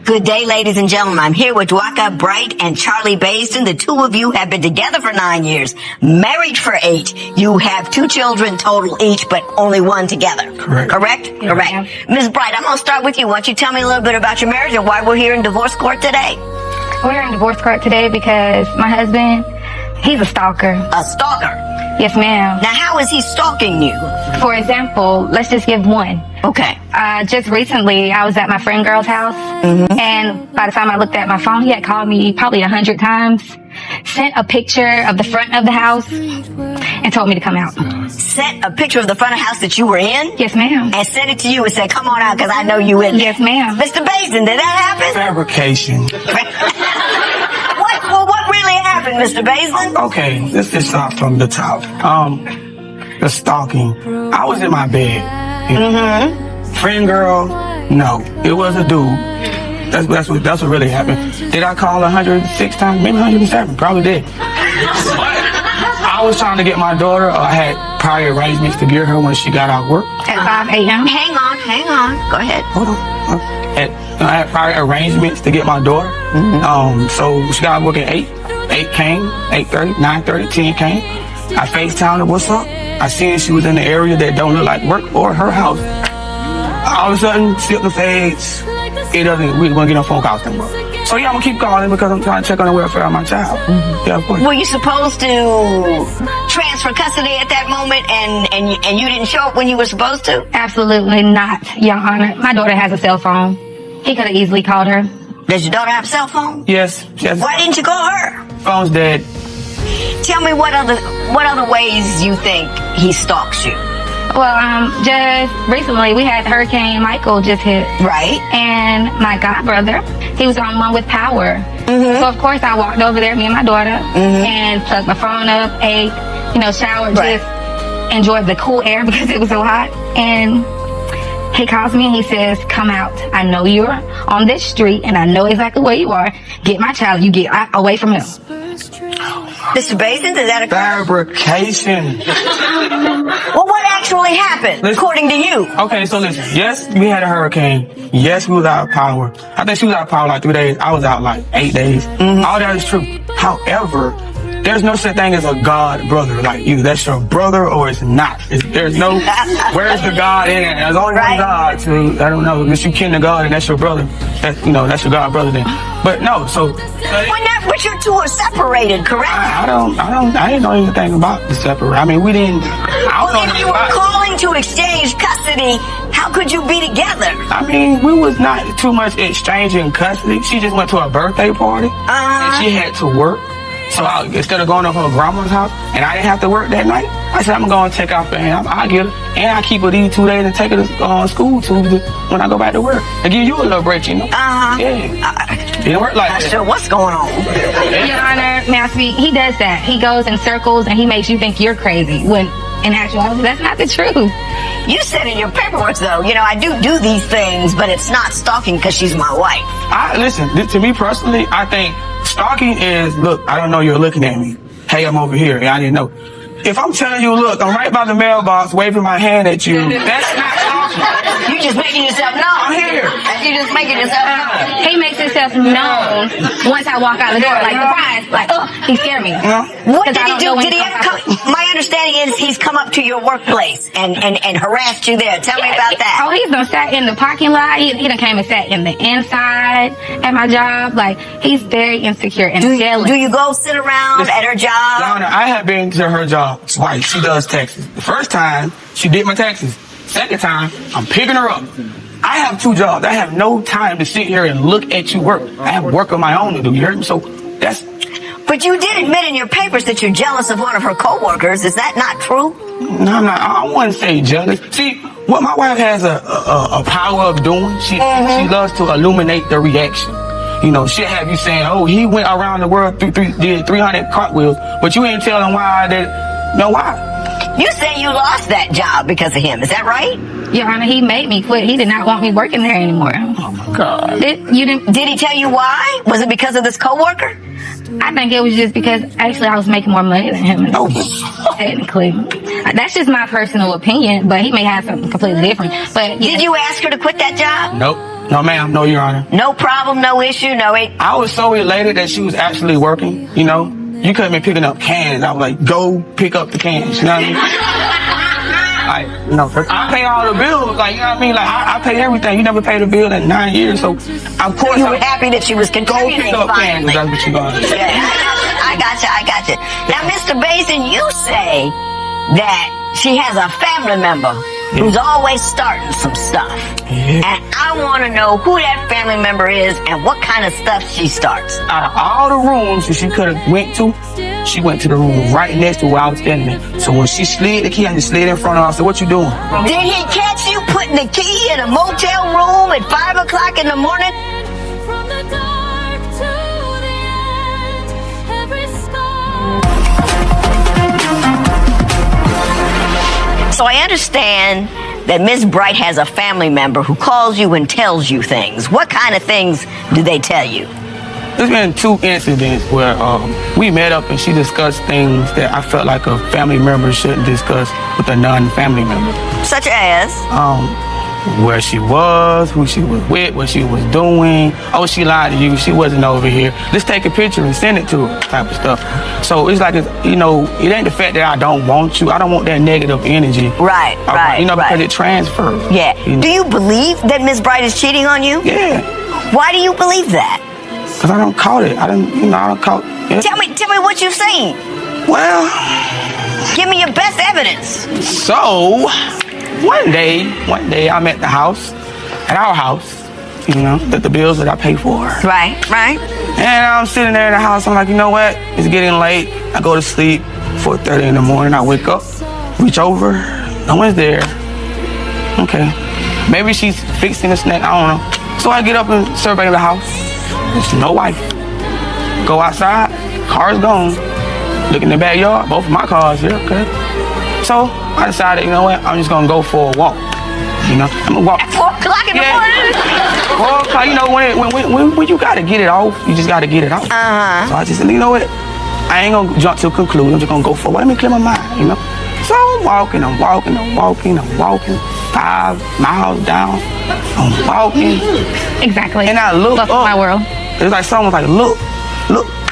Good day, ladies and gentlemen. I'm here with Dwaka Bright and Charlie Baisden. The two of you have been together for 9 years, married for 8. You have 2 children total each, but only one together. Correct. Correct? Yeah. Correct. Ms. Bright, I'm going to start with you. Why don't you tell me a little bit about your marriage and why we're here in divorce court today? We're in divorce court today because my husband, he's a stalker. A stalker. Yes, ma'am. Now, how is he stalking you? For example, let's just give one. Okay. Just recently, I was at my friend girl's house, and by the time I looked at my phone, he had called me probably 100 times, sent a picture of the front of the house, and told me to come out. Sent a picture of the front of the house that you were in? Yes, ma'am. And sent it to you and said, come on out because I know you in there. Yes, ma'am. Mr. Baisden, did that happen? Fabrication. What really happened, Mr. Baisden? Okay, let's just start from the top. The stalking. I was in my bed. Friend girl, no, it was a dude. That's what really happened. Did I call 106 times? Maybe 107. Probably did. But I was trying to get my daughter. I had prior arrangements to get her when she got out of work. At 5 a.m. Hang on. Go ahead. Hold on. I had prior arrangements to get my daughter. So she got out of work at 8. 8 came, 8:30, 9:30, 10 came. I FaceTimed her, what's up? I seen she was in the area that don't look like work or her house. All of a sudden, skip the fades. We don't get no phone calls anymore. So yeah, I'm gonna keep calling because I'm trying to check on the welfare of my child. Yeah, of course. Were you supposed to transfer custody at that moment and you didn't show up when you were supposed to? Absolutely not, Your Honor. My daughter has a cell phone. He could have easily called her. Does your daughter have a cell phone? Yes. Why didn't you call her? Phone's dead. Tell me what other ways you think he stalks you. Well, just recently we had Hurricane Michael just hit. Right. And my godbrother, he was on one with power. So of course I walked over there, me and my daughter, and plugged my phone up, ate, showered, Right. just enjoyed the cool air because it was so hot. And he calls me and he says, come out. I know you're on this street and I know exactly where you are. Get my child. You get away from him. Mr. Baisden, did that occur? Fabrication. Well, what actually happened, according to you? Okay, so listen. Yes, we had a hurricane. Yes, we was out of power. I think she was out of power like 3 days. I was out like 8 days. All that is true. However, there's no such thing as a God brother. Like either that's your brother or it's not. There's no, where's the God in it? There's only one God. So I don't know. If you kin to God and that's your brother, that's your God brother then. But no, so. But you two are separated, correct? I didn't know anything about the separate. I mean, we didn't. I don't know If anything you were about it. calling to exchange custody, how could you be together? I mean, we was not too much exchanging custody. She just went to a birthday party and she had to work. So instead of going to her grandma's house and I didn't have to work that night, I said, I'm going to take off and I'll get her. And I keep her these 2 days and take her to school when I go back to work. I give you a little break, Yeah. It didn't work like Not that. sure what's going on. Your Honor, may I speak? He does that. He goes in circles and he makes you think you're crazy when in actuality that's not the truth. You said in your paperwork, though, I do these things, but it's not stalking because she's my wife. Listen, to me personally, I think stalking is, look, I don't know you're looking at me. Hey, I'm over here. And I didn't know. If I'm telling you, look, I'm right by the mailbox waving my hand at you, that's not stalking. You just making yourself known. I'm here. You just making yourself known. He makes himself known once I walk out the door, like surprise, like he scared me. What 'Cause did I he don't do? know when Did he he ever comes come? My understanding is he's come up to your workplace and harassed you there. Tell me about that. Oh, he's done sat in the parking lot. He done came and sat in the inside at my job. Like he's very insecure and jealous. Do you go sit around at her job? Donna, I have been to her job twice. She does taxes. The first time, she did my taxes. Second time, I'm picking her up. I have 2 jobs. I have no time to sit here and look at you work. I have work of my own to do. You heard me? So that's. But you did admit in your papers that you're jealous of one of her coworkers. Is that not true? No, I'm not. I wouldn't say jealous. See, what my wife has a power of doing, she loves to illuminate the reaction. She'll have you saying, oh, he went around the world, did 300 cartwheels, but you ain't telling why I did. No, why? You say you lost that job because of him. Is that right? Your Honor, he made me quit. He did not want me working there anymore. Oh my God. Did he tell you why? Was it because of this coworker? I think it was just because actually I was making more money than him. No. Technically. That's just my personal opinion, but he may have something completely different. But Did you ask her to quit that job? Nope. No, ma'am. No, Your Honor. No problem, no issue, no... I was so elated that she was actually working, you know. You could have been picking up cans. I was like, go pick up the cans, you know what I mean? Like, you know, I pay all the bills, like, you know what I mean? Like, I pay everything. You never paid a bill in 9 years, so of course... You were happy that she was contributing. Go pick up cans, that's what you're going to do. Yeah, I got you. Now, Mr. Basin, you say that she has a family member who's always starting some stuff. And I want to know who that family member is and what kind of stuff she starts. Out of all the rooms that she could have went to, she went to the room right next to where I was standing in. So when she slid the key, I just slid in front of her. I said, what you doing? Did he catch you putting the key in a motel room at 5 o'clock in the morning? From the dark to the end, every scar. So I understand that Miss Bright has a family member who calls you and tells you things. What kind of things do they tell you? There's been 2 incidents where we met up and she discussed things that I felt like a family member shouldn't discuss with a non-family member. Such as? Where she was, who she was with, what she was doing. Oh, she lied to you. She wasn't over here. Let's take a picture and send it to her, type of stuff. So it's like, you know, it ain't the fact that I don't want you. I don't want that negative energy. Right. You know, because it transfers. Yeah. You know? Do you believe that Miss Bright is cheating on you? Yeah. Why do you believe that? Because I don't caught it. I don't caught it. Tell me what you've seen. Well, give me your best evidence. So, one day I'm at the house, at our house, you know, the bills that I pay for. Right. And I'm sitting there in the house, I'm like, you know what? It's getting late. I go to sleep, 4:30 in the morning, I wake up, reach over, no one's there. Okay. Maybe she's fixing a snack, I don't know. So I get up and survey the house. There's no wife. Go outside, car's gone. Look in the backyard, both of my cars here, okay. So I decided, you know what, I'm just gonna go for a walk. You know, I'm gonna walk. At 4 o'clock in the morning? 4 o'clock, you know, when you gotta get it off, you just gotta get it off. So I just said, you know what, I ain't gonna jump to a conclusion, I'm just gonna go for a walk. Let me clear my mind, you know. So I'm walking, 5 miles down, I'm walking. Exactly. And I look up. My world. It's like someone was like, look.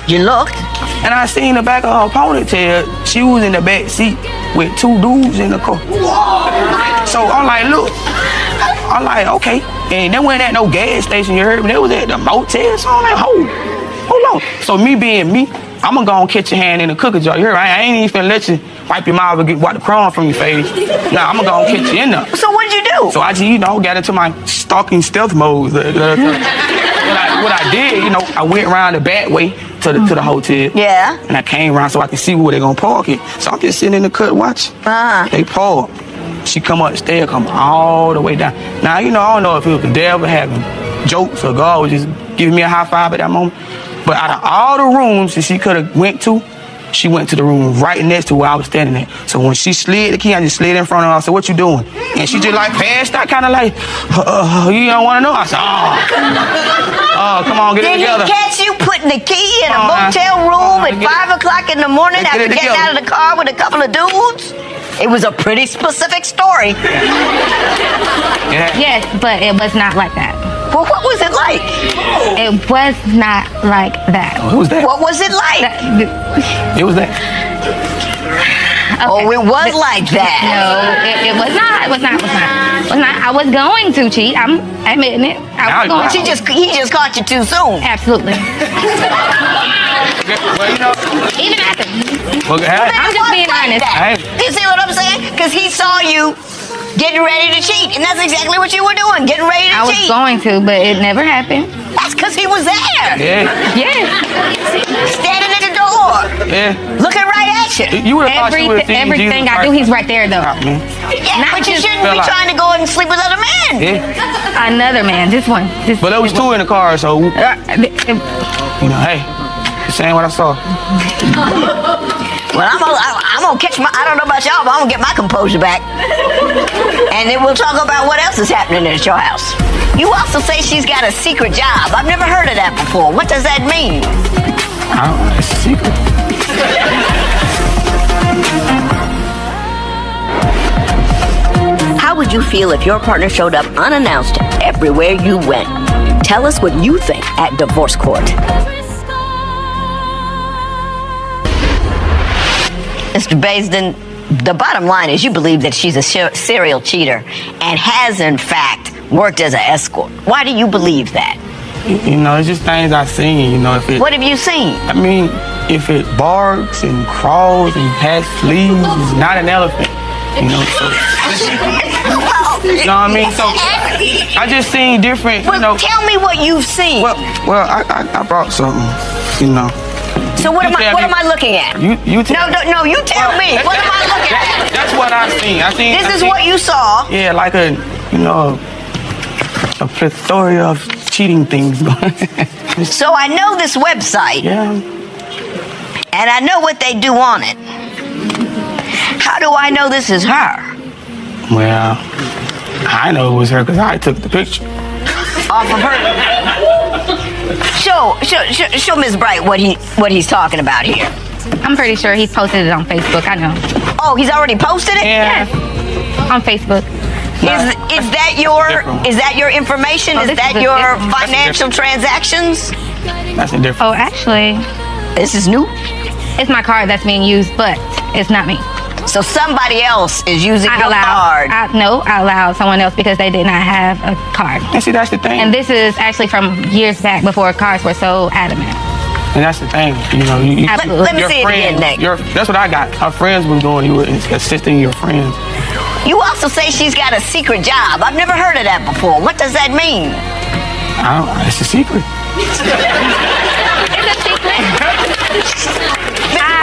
You looked? And I seen the back of her ponytail. She was in the back seat with 2 dudes in the car. So I'm like, look. I'm like, okay. And they weren't at no gas station, you heard me? They was at the motel. So I'm like, hold on. So me being me, I'm gonna go and catch your hand in the cookie jar. You heard me? I ain't even finna let you wipe your mouth and wipe the crumbs from your face. Nah, I'm gonna go and catch you in there. So what did you do? So I just, you know, got into my stalking stealth mode. What I did, you know, I went around the back way to the hotel. Yeah. And I came around so I could see where they're gonna park it. So I'm just sitting in the cut watching. They park. She come up the stairs, come all the way down. Now, you know, I don't know if it was the devil having jokes or God was just giving me a high five at that moment. But out of all the rooms that she could have went to, she went to the room right next to where I was standing at. So when she slid the key, I just slid in front of her. I said, what you doing? And she just like passed out, kind of like, you don't want to know? I said, come on, get it together. Did he catch you putting the key in a motel room at 5 o'clock in the morning after getting out of the car with a couple of dudes? It was a pretty specific story. Yeah. Yes, but it was not like that. Well, what was it like? It was not like that. What was that? What was it like? It was that. Okay. Oh, it was like that. No, it was not. It was not. I was going to cheat. I'm admitting it. I was going. He just caught you too soon. Absolutely. Well, you know. Even after. Well, I'm just being honest. You see what I'm saying? Because he saw you getting ready to cheat, and that's exactly what you were doing, getting ready to cheat. I was going to, but it never happened. That's because he was there. Yeah. Standing at the door. Yeah. Looking right at you. You would have thought you would have seen Everything Jesus I do, he's right there, though. Yeah, but you shouldn't be trying to go and sleep with other men. Yeah. Another man, just one. But there was 2 in the car, so, you know, hey, just saying what I saw. Well, I'm gonna catch I don't know about y'all, but I'm gonna get my composure back. And then we'll talk about what else is happening at your house. You also say she's got a secret job. I've never heard of that before. What does that mean? I don't know, it's a secret. How would you feel if your partner showed up unannounced everywhere you went. Tell us what you think at Divorce Court. Mr. Baisden, the bottom line is you believe that she's a serial cheater and has, in fact, worked as an escort. Why do you believe that? You know, it's just things I've seen. You know, if it. What have you seen? I mean, if it barks and crawls and has fleas, it's not an elephant. You know, so. You know what I mean? So I just seen different. Well, you know. tell me what you've seen. Well, I brought something. You know. So what am I looking at? You tell. No, you tell me. What am I looking at? That's what I seen. This is what you saw. Yeah, like a plethora of cheating things. So I know this website. Yeah. And I know what they do on it. How do I know this is her? Well, I know it was her because I took the picture. Off of her. Show Ms. Bright what he's talking about here. I'm pretty sure he's posted it on Facebook. I know. Oh, he's already posted it? Yeah. Yes. On Facebook. Is that your information? Oh, Is this that is your different. financial transactions? That's a different. Oh, actually, This is new. it's my card that's being used, but it's not me. So somebody else is using your card. I allowed someone else because they did not have a card. And see, that's the thing. And this is actually from years back before cards were so adamant. And that's the thing. You know, you Absolutely. Let me your see it again, friends, Nick. that's what I got. Our friends was doing. You were assisting your friends. You also say she's got a secret job. I've never heard of that before. What does that mean? It's a secret. It's a secret. Mr.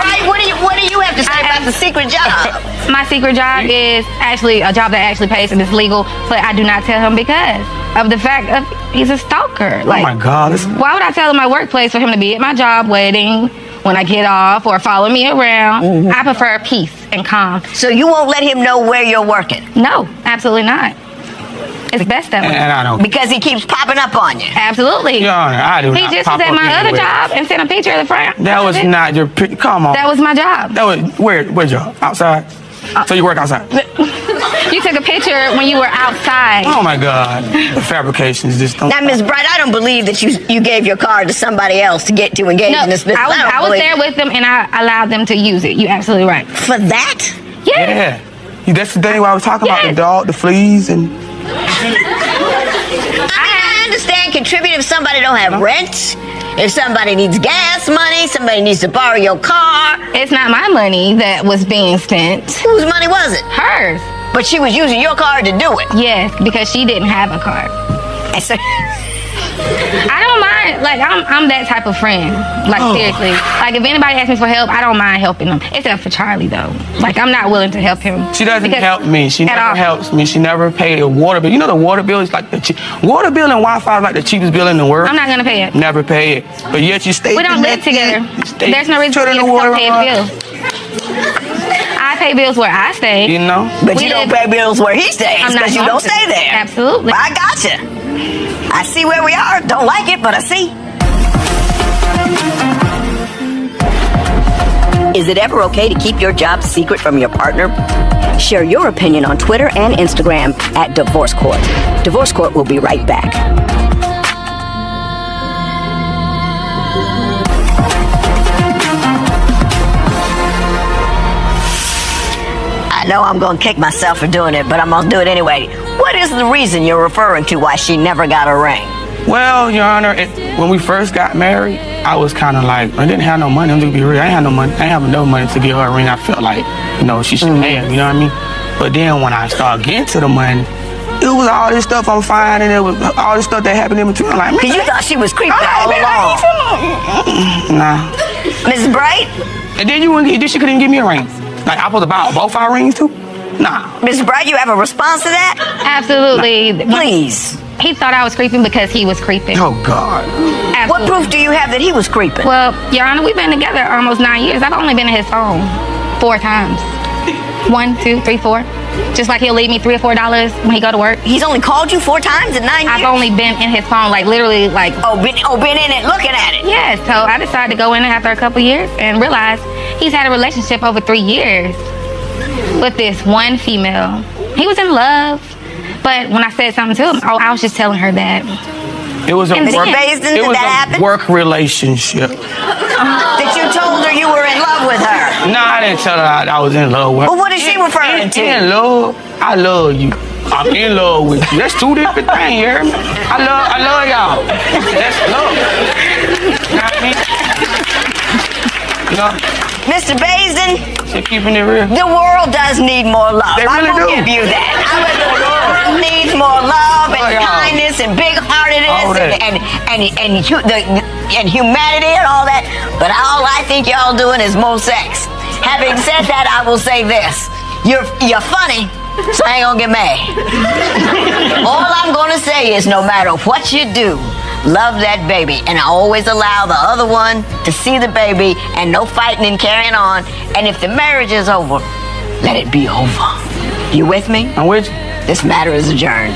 Bright, what do you have to say about the secret job? My secret job is actually a job that actually pays and is legal, but I do not tell him because of the fact of he's a stalker. Oh my God. Why would I tell him my workplace for him to be at my job waiting when I get off or follow me around? Mm-hmm. I prefer peace and calm. So you won't let him know where you're working? No, absolutely not. It's best that way. And I don't. Because he keeps popping up on you. Absolutely. Your Honor, I do He not just pop was at up my other anywhere. job and sent a picture of the front. That was not your picture. Come on. That was my job. That was where job? Outside? So you work outside? You took a picture when you were outside. Oh my God. The fabrications just don't. Now, Ms. Bright, I don't believe that you gave your card to somebody else to engage No, in this business. I was there with them and I allowed them to use it. You're absolutely right. For that? Yes. Yeah. That's the thing why I was talking about Yes. the dog, the fleas, and I understand contribute if somebody don't have rent, if somebody needs gas money, somebody needs to borrow your car. It's not my money that was being spent. Whose money was it? Hers. But she was using your card to do it. Yes, because she didn't have a card. And so, I don't mind. Like I'm that type of friend. Like seriously. Like if anybody asks me for help, I don't mind helping them. Except for Charlie though. Like I'm not willing to help him. she doesn't Because- help me. She at never all. helps me. She never paid a water bill. You know the water bill is like water bill and Wi-Fi is like the cheapest bill in the world. I'm not gonna pay it. Never pay it. But yet you stay. We don't live together. There's no reason for turning you the to water don't pay the on. bills. I pay bills where I stay. You know. but We you don't live- pay bills where he stays I'm not because you going don't to. stay there. Absolutely. I gotcha. I see where we are. Don't like it, but I see. Is it ever okay to keep your job secret from your partner? Share your opinion on Twitter and Instagram at Divorce Court. Divorce Court will be right back. I know I'm going to kick myself for doing it, but I'm going to do it anyway. What is the reason you're referring to why she never got a ring? Well, Your Honor, when we first got married, I was kind of like, I didn't have no money. I'm gonna be real. I ain't had no money. I ain't have no money to give her a ring. I felt like, she should have. You know what I mean? But then when I started getting to the money, it was all this stuff I'm finding. It was all this stuff that happened in between. I'm like, man, Because you thought she was creeping all man, along. nah. Mrs. Bright? And then she couldn't give me a ring. Like I supposed to buy both our rings too? Nah. Mrs. Bright, you have a response to that? Absolutely. Please. He thought I was creeping because he was creeping. Oh God. What Absolutely. proof do you have that he was creeping? Well, Your Honor, we've been together almost 9 years. I've only been in his phone 4 times. 1, 2, 3, 4. Just like he'll leave me $3 or $4 when he go to work. He's only called you 4 times in 9 years? I've only been in his phone, like literally, like. been in it, looking at it. Yes, so I decided to go in after a couple years and realize he's had a relationship over 3 years with this one female. He was in love, But when I said something to him, I was just telling her that. It was a And work, then- Basin, it did was that a happen? work relationship. That you told her you were in love with her. No, I didn't tell her I was in love with her. But what is she referring to? In love, I love you. I'm in love with you. That's two different things, you hear me? I love y'all. That's love. You know what I mean? You know, Mr. Basin, just keeping it real. the world does need more love. They I really will do. give you that. I will. The world needs more love and y'all. kindness and All big-heartedness that. and humanity and all that. But all I think y'all doing is more sex. Having said that, I will say this: you're funny, so I ain't gonna get mad. All I'm gonna say is, no matter what you do, love that baby, and I always allow the other one to see the baby, and no fighting and carrying on. And if the marriage is over, let it be over. You with me? I'm with you. This matter is adjourned.